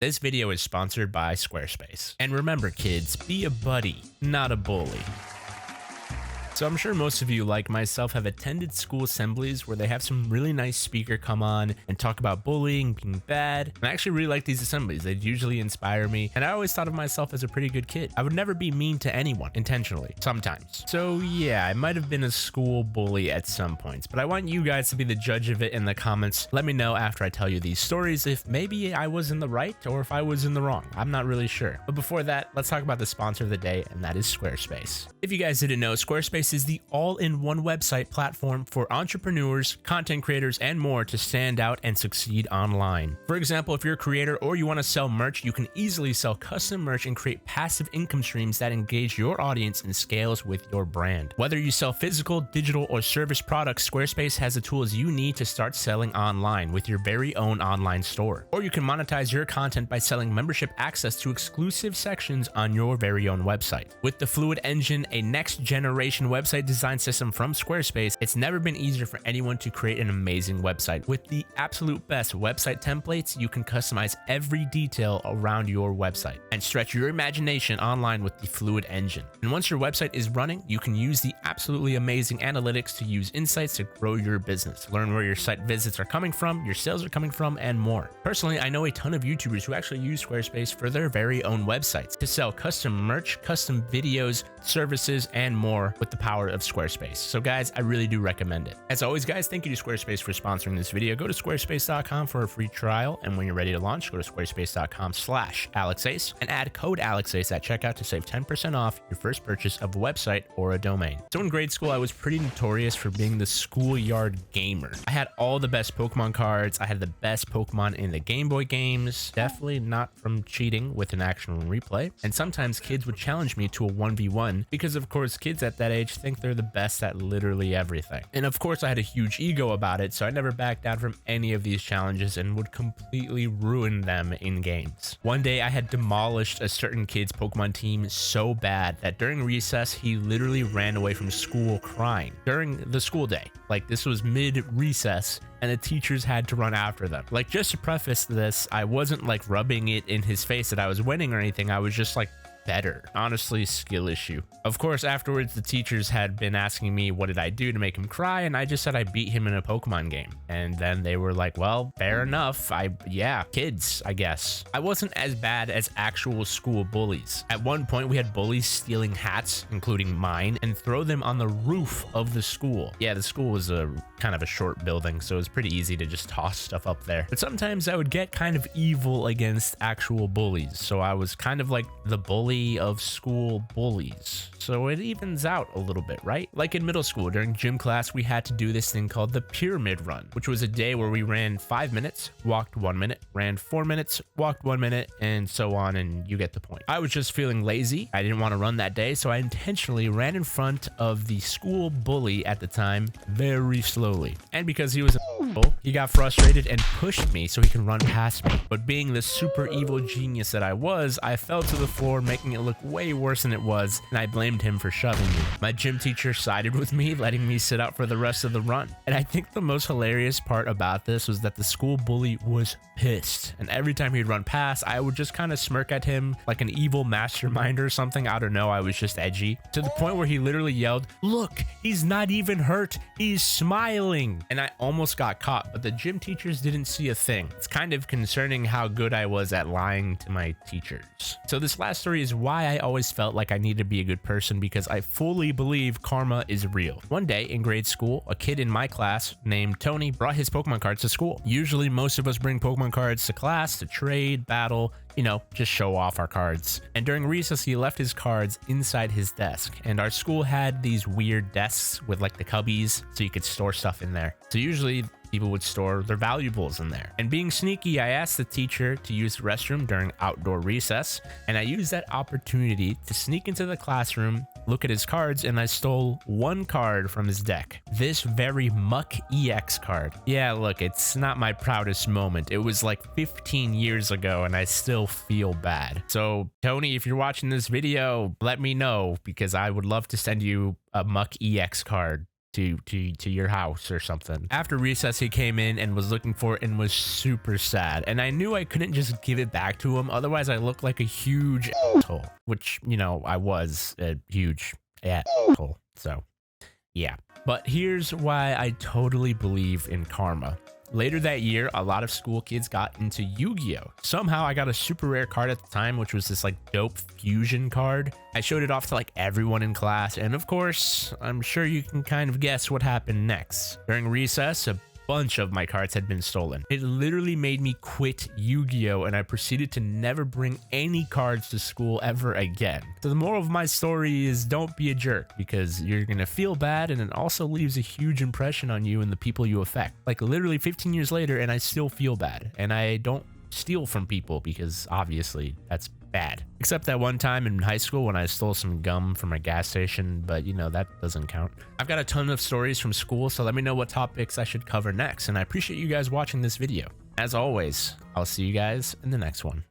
This video is sponsored by Squarespace. And remember kids, be a buddy, not a bully. So I'm sure most of you, like myself, have attended school assemblies where they have some really nice speaker come on and talk about bullying being bad. And I actually really like these assemblies. They usually inspire me, and I always thought of myself as a pretty good kid. I would never be mean to anyone intentionally, sometimes. So yeah, I might have been a school bully at some points, but I want you guys to be the judge of it in the comments. Let me know after I tell you these stories if maybe I was in the right or if I was in the wrong. I'm not really sure. But before that, let's talk about the sponsor of the day, and that is Squarespace. If you guys didn't know, Squarespace is the all-in-one website platform for entrepreneurs, content creators, and more to stand out and succeed online. For example, if you're a creator or you want to sell merch, you can easily sell custom merch and create passive income streams that engage your audience and scales with your brand. Whether you sell physical, digital, or service products, Squarespace has the tools you need to start selling online with your very own online store. Or you can monetize your content by selling membership access to exclusive sections on your very own website. With the Fluid Engine, a next-generation website design system from Squarespace, it's never been easier for anyone to create an amazing website. With the absolute best website templates, you can customize every detail around your website and stretch your imagination online with the Fluid Engine. And once your website is running, you can use the absolutely amazing analytics to use insights to grow your business, learn where your site visits are coming from, your sales are coming from, and more. Personally, I know a ton of YouTubers who actually use Squarespace for their very own websites to sell custom merch, custom videos, services, and more with the power of Squarespace. So guys, I really do recommend it. As always, guys, thank you to Squarespace for sponsoring this video. Go to squarespace.com for a free trial, and when you're ready to launch, go to squarespace.com/AlexAce and add code AlexAce at checkout to save 10% off your first purchase of a website or a domain. So in grade school, I was pretty notorious for being the schoolyard gamer. I had all the best Pokemon cards. I had the best Pokemon in the Game Boy games, definitely not from cheating with an actual replay. And sometimes kids would challenge me to a 1v1 because of course kids at that age think they're the best at literally everything. And of course I had a huge ego about it, so I never backed down from any of these challenges and would completely ruin them in games. One day I had demolished a certain kid's Pokemon team so bad that during recess he literally ran away from school crying during the school day. Like this was mid-recess and the teachers had to run after them. Like just to preface this, I wasn't like rubbing it in his face that I was winning or anything. I was just like better. Honestly, skill issue. Of course, afterwards, the teachers had been asking me what did I do to make him cry, and I just said I beat him in a Pokemon game. And then they were like, well, fair enough. Yeah, kids, I guess. I wasn't as bad as actual school bullies. At one point, we had bullies stealing hats, including mine, and throw them on the roof of the school. Yeah, the school was a kind of a short building, so it was pretty easy to just toss stuff up there. But sometimes I would get kind of evil against actual bullies, so I was kind of like the bully of school bullies. So it evens out a little bit, right? Like in middle school, during gym class, we had to do this thing called the pyramid run, which was a day where we ran 5 minutes, walked 1 minute, ran 4 minutes, walked 1 minute, and so on, and you get the point. I was just feeling lazy. I didn't want to run that day, so I intentionally ran in front of the school bully at the time very slowly. And because he was he got frustrated and pushed me so he can run past me. But being the super evil genius that I was, I fell to the floor, making it look way worse than it was, and I blamed him for shoving me. My gym teacher sided with me, letting me sit out for the rest of the run. And I think the most hilarious part about this was that the school bully was pissed. And every time he'd run past, I would just kind of smirk at him like an evil mastermind or something. I don't know, I was just edgy. To the point where he literally yelled, "Look, he's not even hurt, he's smiling." And I almost got caught, but the gym teachers didn't see a thing. It's kind of concerning how good I was at lying to my teachers. So this last story is why I always felt like I needed to be a good person, because I fully believe karma is real. One day in grade school, a kid in my class named Tony brought his Pokemon cards to school. Usually most of us bring Pokemon cards to class to trade, battle, you know, just show off our cards. And during recess, he left his cards inside his desk. And our school had these weird desks with like the cubbies so you could store stuff in there. So usually people would store their valuables in there. And being sneaky, I asked the teacher to use the restroom during outdoor recess, and I used that opportunity to sneak into the classroom, look at his cards, and I stole one card from his deck. This very Muck EX card. Yeah, look, it's not my proudest moment. It was like 15 years ago, and I still feel bad. So, Tony, if you're watching this video, let me know, because I would love to send you a Muck EX card. to your house or something. After recess, he came in and was looking for it and was super sad. And I knew I couldn't just give it back to him. Otherwise, I looked like a huge asshole, which, you know, I was a huge asshole. So, yeah. But here's why I totally believe in karma. Later that year, a lot of school kids got into Yu-Gi-Oh! Somehow I got a super rare card at the time, which was this like dope fusion card. I showed it off to like everyone in class, and of course, I'm sure you can kind of guess what happened next. During recess, a bunch of my cards had been stolen. It literally made me quit Yu-Gi-Oh! And I proceeded to never bring any cards to school ever again. So the moral of my story is don't be a jerk, because you're gonna feel bad and it also leaves a huge impression on you and the people you affect. Like literally 15 years later and I still feel bad, and I don't steal from people because obviously that's bad. Except that one time in high school when I stole some gum from a gas station, but you know, that doesn't count. I've got a ton of stories from school, so let me know what topics I should cover next, and I appreciate you guys watching this video. As always, I'll see you guys in the next one.